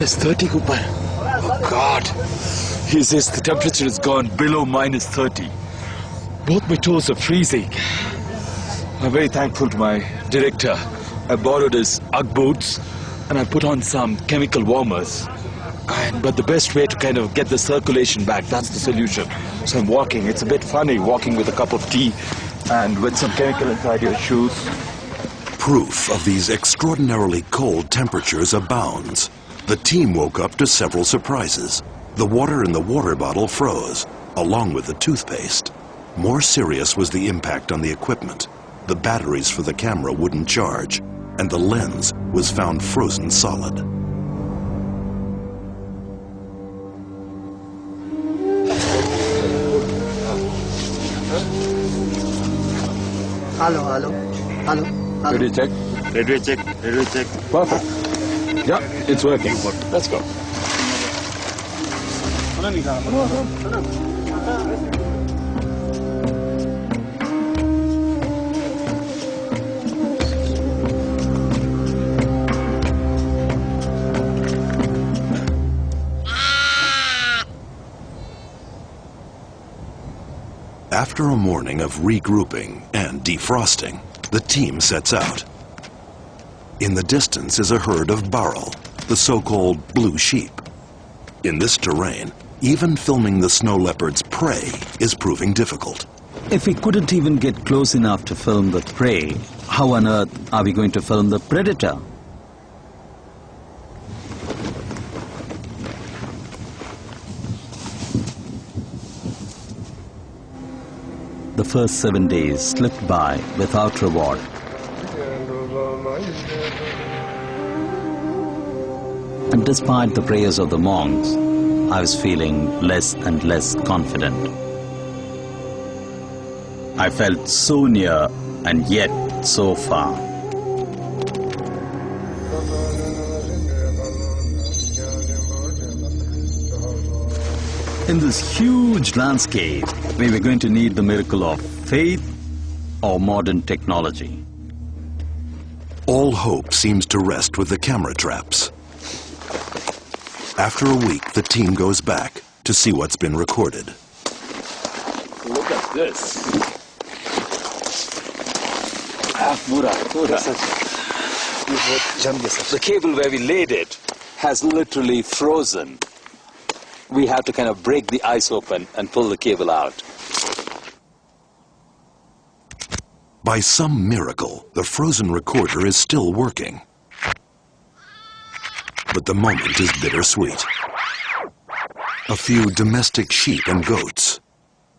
It's 30, Cooper. Oh, God. He says the temperature has gone below -30. Both my toes are freezing. I'm very thankful to my director. I borrowed his Ugg boots and I put on some chemical warmers. But the best way to kind of get the circulation back, that's the solution. So I'm walking. It's a bit funny walking with a cup of tea and with some chemical inside your shoes. Proof of these extraordinarily cold temperatures abounds. The team woke up to several surprises. The water in the water bottle froze, along with the toothpaste. More serious was the impact on the equipment. The batteries for the camera wouldn't charge, and the lens was found frozen solid. Hello, hello, hello. Ready to check? Ready to check, ready to check. Perfect. Yeah, it's working. Let's go. After a morning of regrouping and defrosting, the team sets out. In the distance is a herd of barrel, the so-called blue sheep. In this terrain, even filming the snow leopard's prey is proving difficult. If we couldn't even get close enough to film the prey, how on earth are we going to film the predator? The first 7 days slipped by without reward. And despite the prayers of the monks, I was feeling less and less confident. I felt so near and yet so far. In this huge landscape, we were going to need the miracle of faith or modern technology. All hope seems to rest with the camera traps. After a week, the team goes back to see what's been recorded. Look at this. The cable where we laid it has literally frozen. We have to kind of break the ice open and pull the cable out. By some miracle, the frozen recorder is still working. But the moment is bittersweet. A few domestic sheep and goats,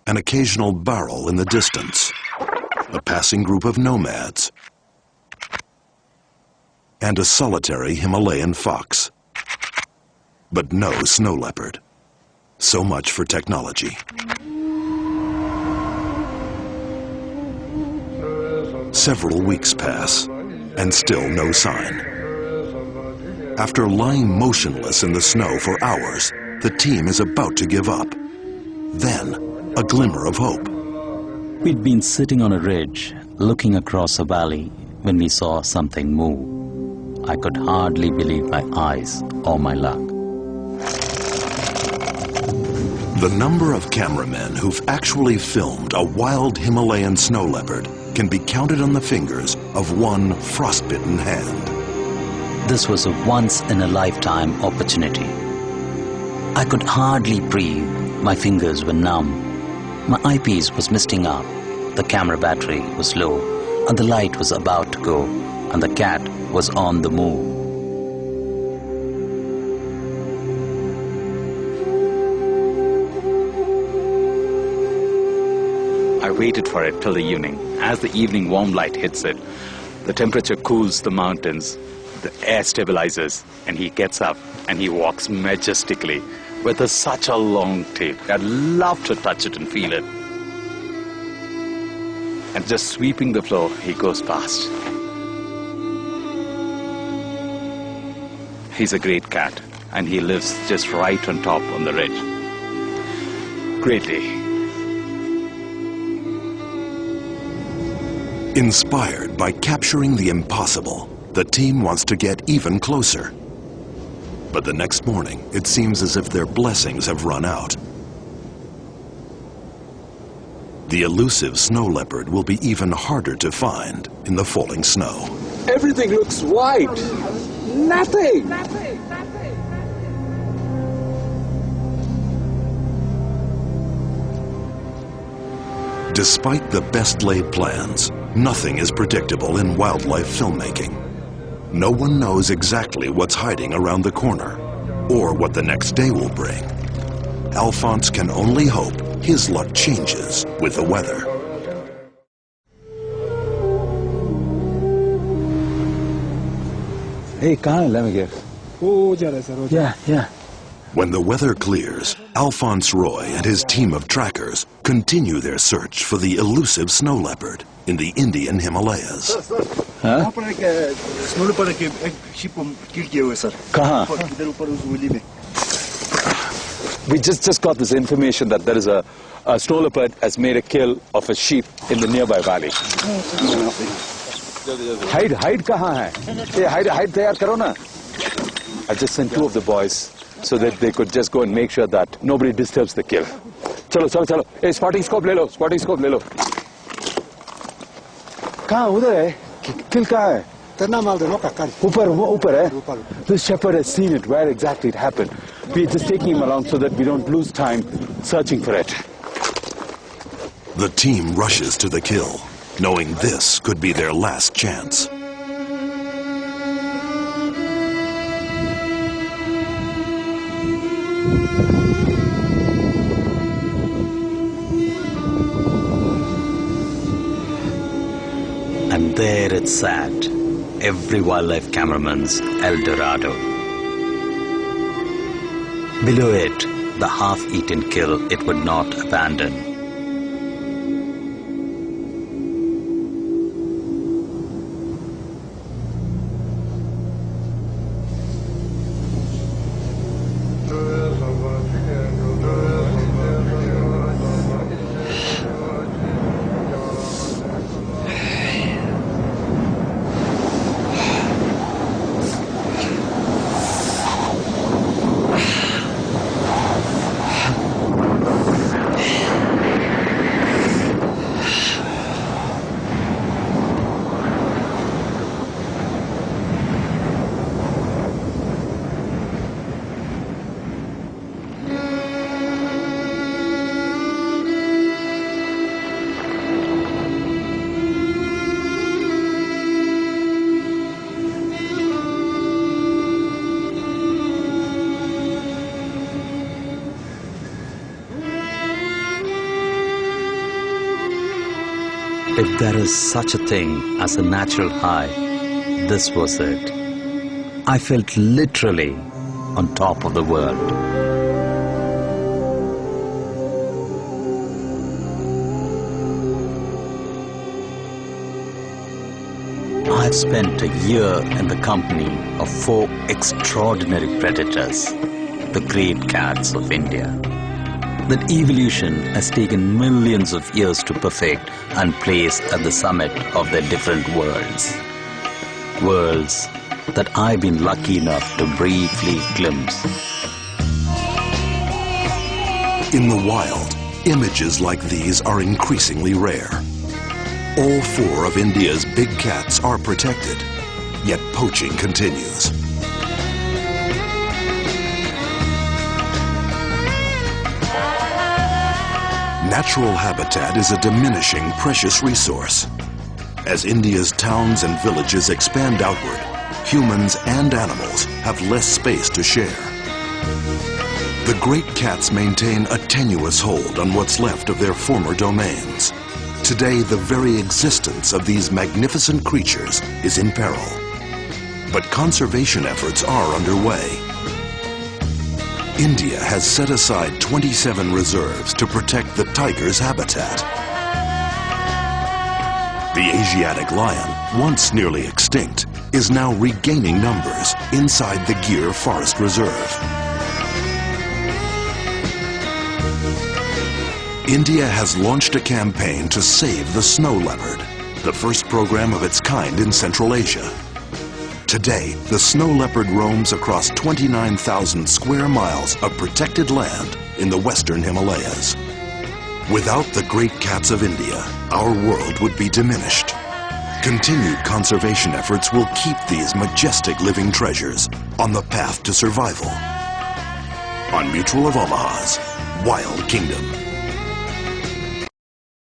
an occasional barrel in the distance, a passing group of nomads, and a solitary Himalayan fox. But no snow leopard. So much for technology. Several weeks pass, and still no sign. After lying motionless in the snow for hours, the team is about to give up. Then, a glimmer of hope. We'd been sitting on a ridge, looking across a valley, when we saw something move. I could hardly believe my eyes or my luck. The number of cameramen who've actually filmed a wild Himalayan snow leopard can be counted on the fingers of one frostbitten hand. This was a once-in-a-lifetime opportunity. I could hardly breathe. My fingers were numb. My eyepiece was misting up. The camera battery was low, and the light was about to go, and the cat was on the move. I waited for it till the evening. As the evening warm light hits it, the temperature cools the mountains, the air stabilizes, and he gets up and he walks majestically with such a long tail. I'd love to touch it and feel it. And just sweeping the floor, he goes past. He's a great cat, and he lives just right on top on the ridge. Great day. Inspired by capturing the impossible, the team wants to get even closer. But the next morning, it seems as if their blessings have run out. The elusive snow leopard will be even harder to find in the falling snow. Everything looks white. Nothing. Despite the best laid plans, nothing is predictable in wildlife filmmaking. No one knows exactly what's hiding around the corner or what the next day will bring. Alphonse can only hope his luck changes with the weather. Hey, let me get. Yeah. When the weather clears, Alphonse Roy and his team of trackers continue their search for the elusive snow leopard in the Indian Himalayas. Huh? We just got this information that there is a snow leopard has made a kill of a sheep in the nearby valley. Hide kahan hai? Hide tayar karo na. I just sent 2 of the boys so that they could just go and make sure that nobody disturbs the kill. Chalo. Hey, spotting scope le lo. Kahan udhar hai? Kill kahan hai? Upar hai? This shepherd has seen it, where exactly it happened. We're just taking him along so that we don't lose time searching for it. The team rushes to the kill, knowing this could be their last chance. And there it sat, every wildlife cameraman's El Dorado. Below it, the half-eaten kill it would not abandon. If there is such a thing as a natural high, this was it. I felt literally on top of the world. I have spent a year in the company of 4 extraordinary predators, the great cats of India. That evolution has taken millions of years to perfect and place at the summit of their different worlds. Worlds that I've been lucky enough to briefly glimpse. In the wild, images like these are increasingly rare. All 4 of India's big cats are protected, yet poaching continues. Natural habitat is a diminishing precious resource. As India's towns and villages expand outward, humans and animals have less space to share. The great cats maintain a tenuous hold on what's left of their former domains. Today, the very existence of these magnificent creatures is in peril. But conservation efforts are underway. India has set aside 27 reserves to protect the tiger's habitat. The Asiatic lion, once nearly extinct, is now regaining numbers inside the Gir Forest Reserve. India has launched a campaign to save the snow leopard, the first program of its kind in Central Asia. Today, the snow leopard roams across 29,000 square miles of protected land in the western Himalayas. Without the great cats of India, our world would be diminished. Continued conservation efforts will keep these majestic living treasures on the path to survival. On Mutual of Omaha's Wild Kingdom.